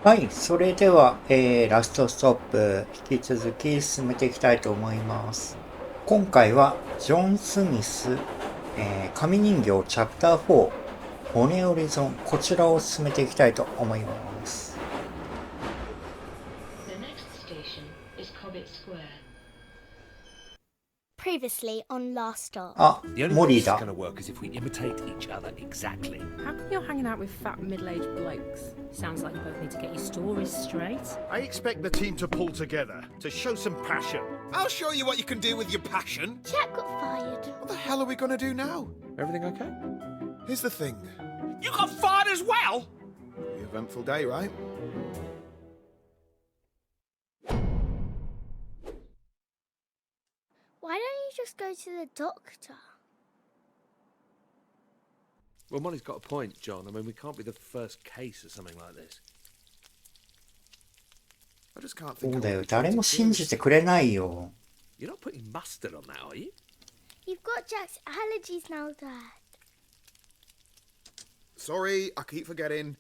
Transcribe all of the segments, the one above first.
はい、それでは、ラストストップ引き続き進めていきたいと思います。今回はジョン・スミス、紙人形チャプター4骨折り損、こちらを進めていきたいと思います。Previously on Last Stop. あ、 The only モ way リ this is だ。 going to work is if we imitate each other exactly. How come you're hanging out with fat middle-aged blokes? Sounds like you both need to get your stories straight. I expect the team to pull together, to show some passion. I'll show you what you can do with your passion. Jack got fired. What the hell are we gonna do now? Everything okay? Here's the thing. You got fired as well? Pretty eventful day, right? Why don't you just go to the doctor? Well, Molly's got a point, John. I mean, we can't be the first case or something like this. I just can't そ think う of だ what よ、 we can 誰 do. も信じてくれないよ。 You're not putting mustard on that, are you? You've got Jack's allergies now, Dad. Sorry, I keep forgetting.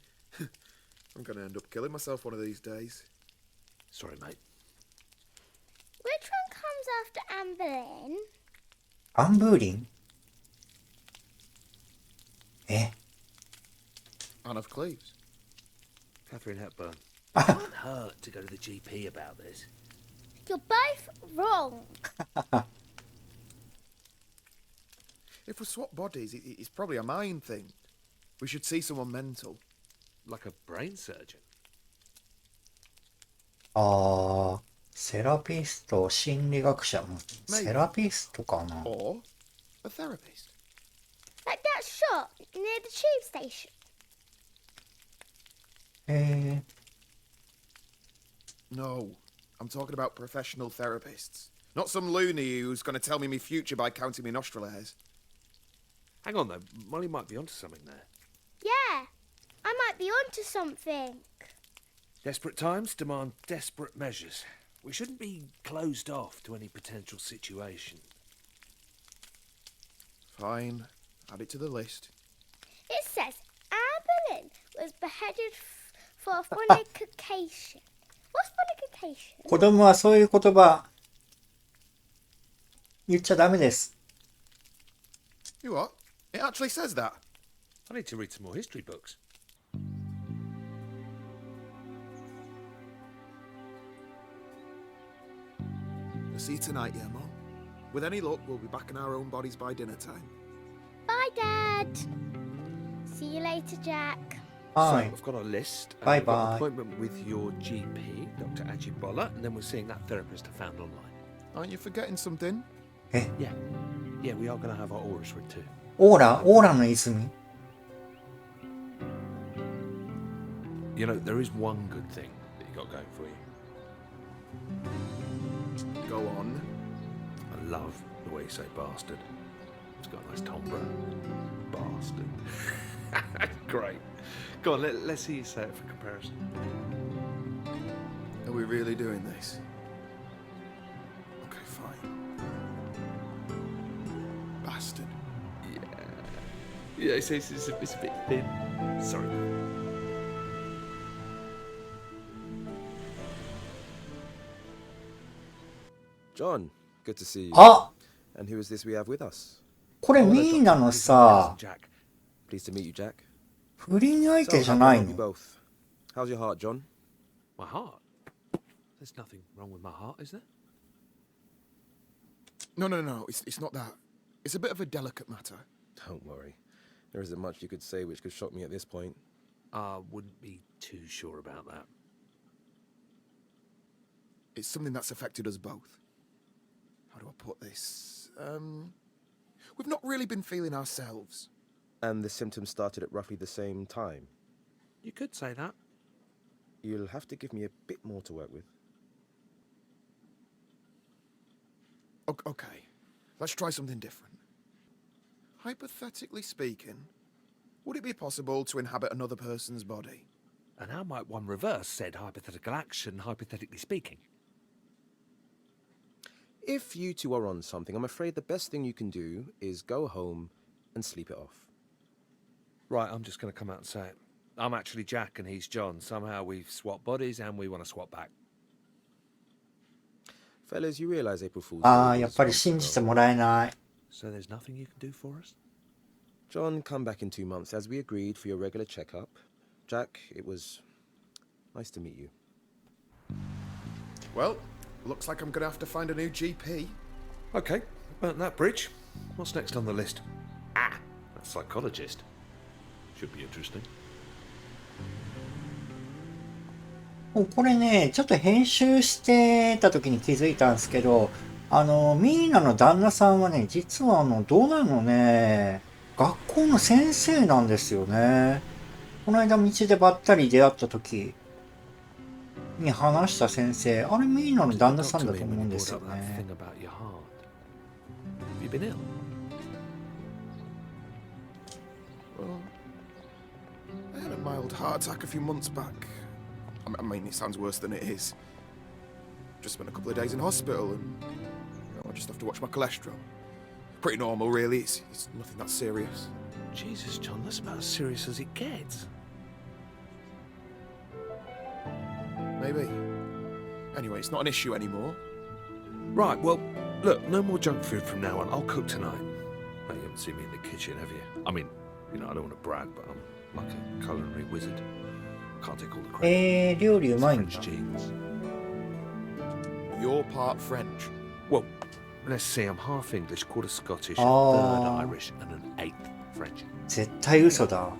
I'm gonna end up killing myself one of these days. Sorry, mate. Which one comes after Anne Boleyn? アンブーリン？え？ Anne of Cleves. Catherine Hepburn. It can't hurt to go to the GP about this. You're both wrong. If we swap bodies, it's probably a mind thing. We should see someone mental. Like a brain surgeon. あー、セラピスト、心理学者。セラピストかな。 Or a therapist. Like that shop near the tube station. へえ。 No, I'm talking about professional therapists. Not some loony who's gonna tell me my future by counting me nostril hairs. Hang on, though. Molly might be onto something there. Yeah, I might be onto something. Desperate times demand desperate measures. We shouldn't be closed off to any potential situation. Fine, add it to the list. It says Anne Boleyn was beheaded for fornication. What's fornication? 子供はそういう言葉言っちゃダメです。 You what? It actually says that. I need to read some more history books. We'll see you tonight, yeah, Mom? With any luck, we'll be back in our own bodies by dinner time. Bye, Dad. See you later, Jack. は So, い。 I've got a list. Bye We've got an bye. appointment with your GP, Dr. Ajibola, and then we're seeing that therapist I found online. Aren't you forgetting something? Yeah. Yeah, we are going to have our auras read too. オーラの泉。 You know, there is one good thing that you got going for you. Go on. I love the way you say bastard. It's got a nice timbre. Bastard. Great. Go on, let's see you say it for comparison. Are we really doing this? Okay, fine. Bastard. Yeah, it's a bit thin. Sorry. John, good to see you. あ、 And who is this we have with us? これミーナのさ、 Jack. Pleased to meet you, Jack. 不倫相 So, 手じゃ how な can I い help you の？ both? How's your heart, John? My heart? There's nothing wrong with my heart, is there? No. It's not that. It's a bit of a delicate matter. Don't worry. There isn't much you could say which could shock me at this point. I wouldn't be too sure about that. It's something that's affected us both. How do I put this? We've not really been feeling ourselves. And the symptoms started at roughly the same time. You could say that. You'll have to give me a bit more to work with. Okay, let's try something different. hypothetically speaking, would it be possible to inhabit another person's body? And how might one reverse said hypothetical action, hypothetically speaking? If you two are on something, I'm afraid the best thing you can do is go home and sleep it off. Right, I'm just going to come out and say it. I'm actually Jack and he's John. Somehow we've swapped bodies and we want to swap back. Fellas, you realize April Fool's ああ、 Day やっ was ぱり months 信じて ago. もらえない。So there's nothing you can do for us? John, come back in 2 months as we agreed for your regular checkup. Jack, it was nice to meet you. Well, looks like I'm gonna have to find a new GP. Okay, burnt that bridge. What's next on the list? Ah, a psychologist. Should be interesting. もうこれね、ちょっと編集してた時に気づいたんですけど、ミーナの旦那さんはね、実はドナのね、学校の先生なんですよね。この間道でばったり出会った時に話した先生、あれミーナの旦那さんだと思うんですよね。Have you been ill? Well, I had a mild heart attack a few months back. I mean, it sounds worse than it is. Just spent a couple of days in hospital and I just have to watch my cholesterol. Pretty normal, really. It's nothing that serious. Jesus, John, that's about as serious as it gets. Maybe. Anyway, it's not an issue anymore. Right, well, look, no more junk food from now on. I'll cook tonight. No, you haven't seen me in the kitchen, have you? I mean, I don't want to brag, but I'm like a culinary wizard. Can't take all the credit. 料理うまいんだ。 French genes. You're part French. Well, let's see, I'm half English, quarter Scottish, a Oh. third Irish, and an eighth French. 絶対嘘だ。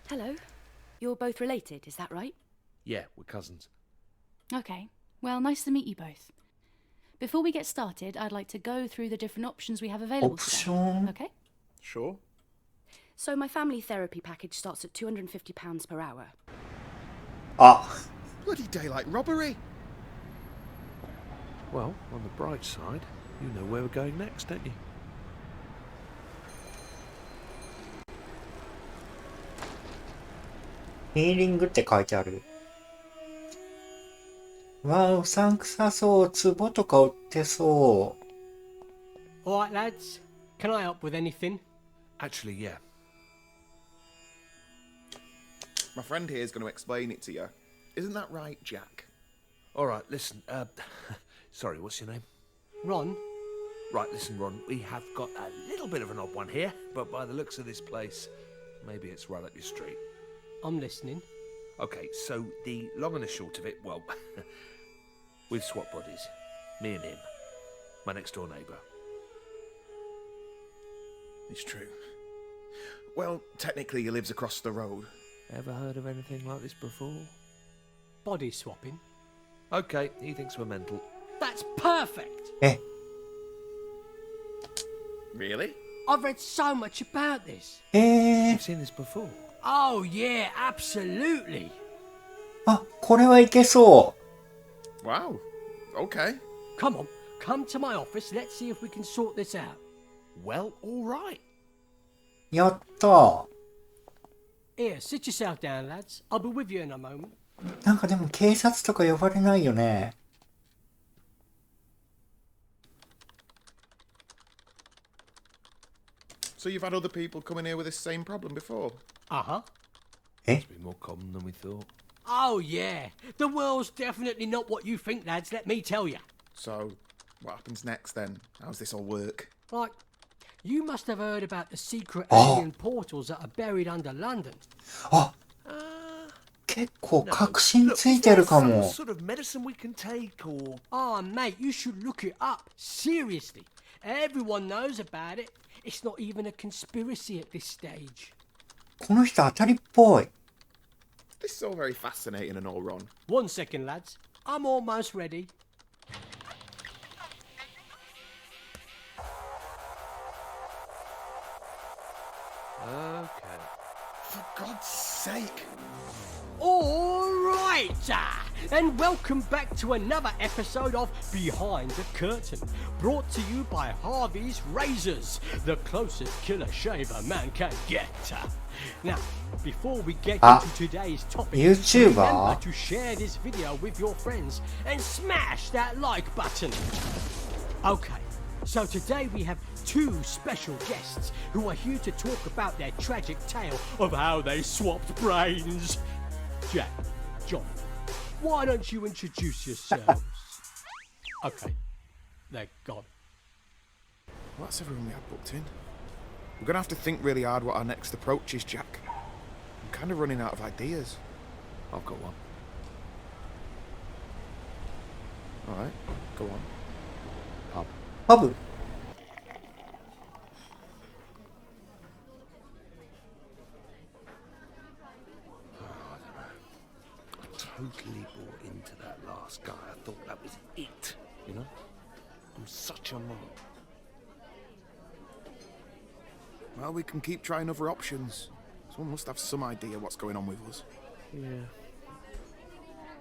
Hello. You're both related, is that right? Yeah, we're cousins. Okay. Well, nice to meet you both. Before we get started, I'd like to go through the different options we have available today. Option? Okay? Sure. So my family therapy package starts at £250 per hour. あ、 Bloody daylight robbery. Well, on the bright side, you know where we're going next, don't you? ヒーリングって書いてある。わあ、うさんくさそう。壺とか売ってそう。 Alright, lads. Can I help with anything? Actually, yeah. My friend here is going to explain it to you. Isn't that right, Jack? All right, listen, sorry, what's your name? Ron? Right, listen, Ron, we have got a little bit of an odd one here, but by the looks of this place, maybe it's right up your street. I'm listening. Okay, so the long and the short of it, well, we've swapped bodies. Me and him. My next door neighbour. It's true. Well, technically he lives across the road. Ever heard of anything like this before? Body swapping. Okay, he thinks we're mental. That's perfect! え、 Really? I've read so much about this. You've seen this before? Oh, yeah, absolutely. あ、これはいけそ Wow. Okay. Come on, come to my office. Let's see if we can sort this out. Well, all right. う。やった。 Here, sit yourself down, lads. I'll be with you in a moment. なんかでも警察とか呼ばれないよね。So you've had other people come in here with this same problem before? Uh-huh. It's been more common than we thought. Oh, yeah. The world's definitely not what you think, lads, let me tell you. So, what happens next then? How's this all work? Like, you must have heard about the secret Oh. alien portals that are buried under London. あ、結構確信ついてるか Some も。 sort of medicine we can take, or Oh, mate, you should look it up. Seriously. Everyone knows about it. It's not even a conspiracy at this stage. この人当たりっぽい。 This is all very fascinating and all, Ron. 1 second, lads. I'm almost ready. okay. For God's sake. Alright, and welcome back to another episode of Behind the Curtain, brought to you by Harvey's Razors, the closest killer shaver man can get. Now, before we get into today's topic, remember to share this video with your friends and smash that like button. Okay, so today we have two special guests who are here to talk about their tragic tale of how they swapped brains. Jack, John, why don't you introduce yourselves? Okay, they're gone. Well, that's everyone we had booked in. We're gonna have to think really hard what our next approach is, Jack. I'm kind of running out of ideas. I've got one. Alright, go on. Pub. Pub? Totally bought into that last guy. I thought that was it, you know? I'm such a mark. Well, we can keep trying other options. Someone must have some idea what's going on with us. Yeah.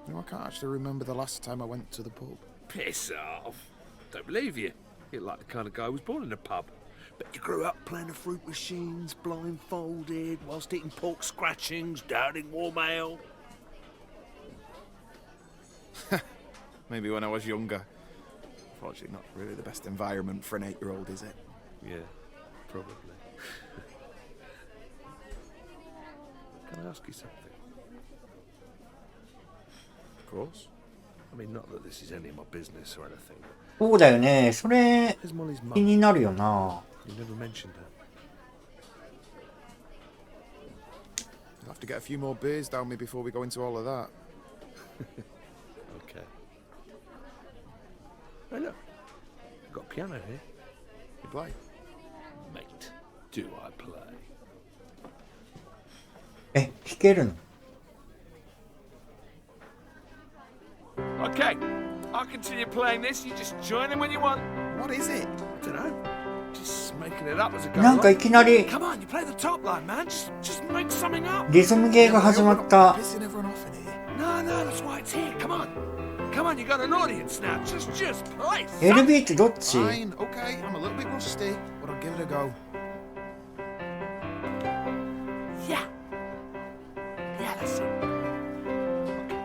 You know, I can't actually remember the last time I went to the pub. Piss off. Don't believe you. You're like the kind of guy who was born in a pub. But you grew up playing the fruit machines, blindfolded, whilst eating pork scratchings, downing warm ale. Maybe when I was younger. Fortunately, not really the best environment for an 8-year-old, is it? Yeah, probably. Can I ask you something? Of course. I mean, not that this is any of my business or anything. そうだよね。それ Where's Molly's 気 mum? になるよな。 You never mentioned her. I'll have to get a few more beers down me before we go into all of that. Okay. Hey, look. I've got a piano here. You play? Mate, do I play? え、弾けるの？ Okay, I'll continue playing this. You just join in when you want. What is it? I don't know. Just making it up as it goes なんかい on. きなり Come on, you play the top line, man. Just make something up. リズムゲーが始まっ We're た。 not pissing everyone off in here. No, no, that's why it's here. Come on. Come on, you got an audience now. Just play. LB ってどっち？ Fine, okay, I'm a little bit rusty, but I'll give it a go. Yeah. Yeah, that's it. Okay.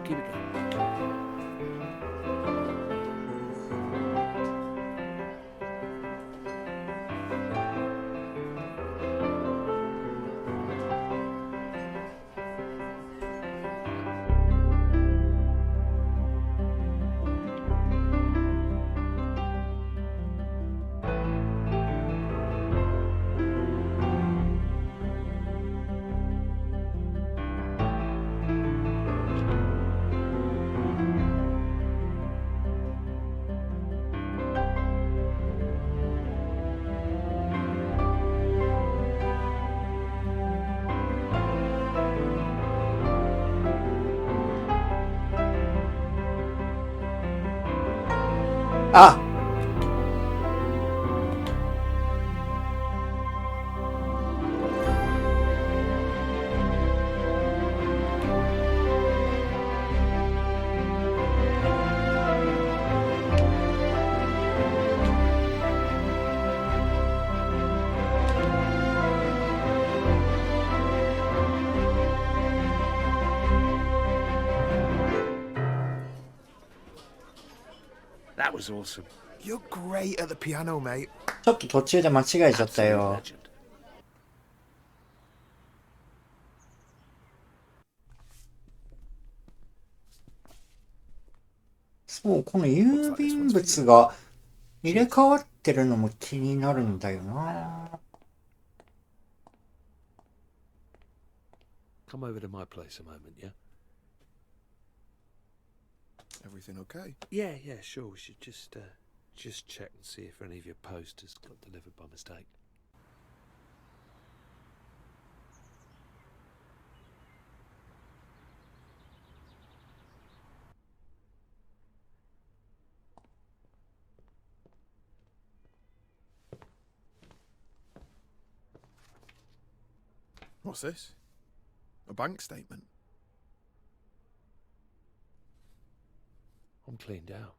Keep it going. Ah! That was awesome. You're great at the piano, mate. ちょっと途中で間違えちゃったよ。 Absolute legend. そう、この郵便物が入れ替わってるのも気になるんだよな。 Come over to my place a moment, yeah? Everything okay? Yeah, sure. We should just check and see if any of your posters got delivered by mistake. What's this? A bank statement? I'm cleaned out.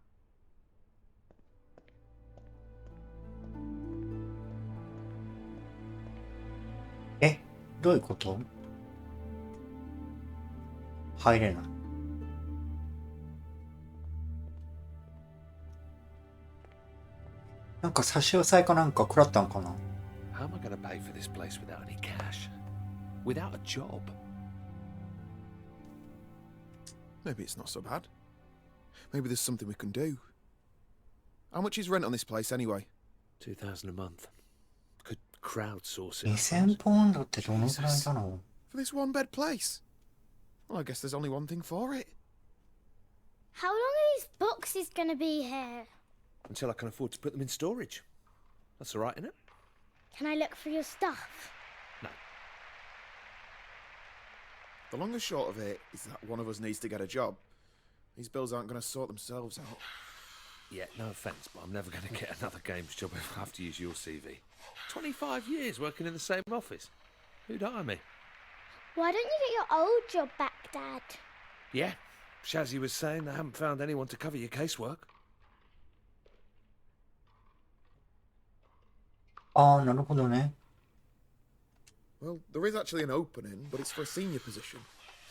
え、どういうこと？入れない。なんか差し押さえかなんか食らったんかな？ How am I going to pay for this place without any cash? Without a job? Maybe it's not so bad. Maybe there's something we can do. How much is rent on this place anyway? 2,000 a month. Could crowdsource it. 2000ポンドってどのくらいだろう？ For this one bed place? Well, I guess there's only one thing for it. How long are these boxes gonna be here? Until I can afford to put them in storage. That's all right, isn't it? Can I look through your stuff? No. The long and short of it is that one of us needs to get a job. These bills aren't going to sort themselves out. Yeah, no offence, but I'm never going to get another games job if I have to use your CV. 25 years working in the same office. Who'd hire me? Why don't you get your old job back, Dad? Yeah, Shazzy was saying they haven't found anyone to cover your casework. ああ、なるほどね。Well, there is actually an opening, but it's for a senior position.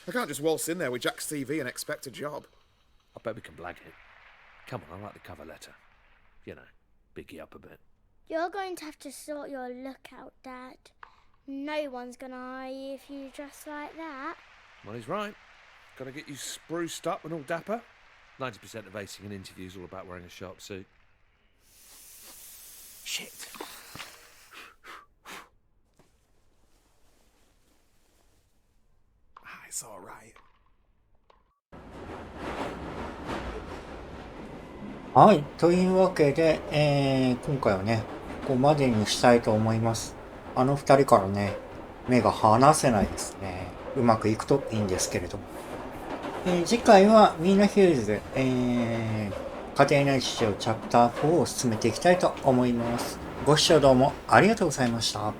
I can't just waltz in there with Jack's CV and expect a job. I bet we can blag it. Come on, I like the cover letter. You know, big you up a bit. You're going to have to sort your look out, Dad. No one's gonna hire you if you dress like that. Well, he's right. Gotta get you spruced up and all dapper. 90% of acing an interview is all about wearing a sharp suit. Shit. It's all right. はい。というわけで、今回はね、ここまでにしたいと思います。あの二人からね、目が離せないですね。うまくいくといいんですけれども。次回はミーナヒューズ、家庭内事情チャプター4を進めていきたいと思います。ご視聴どうもありがとうございました。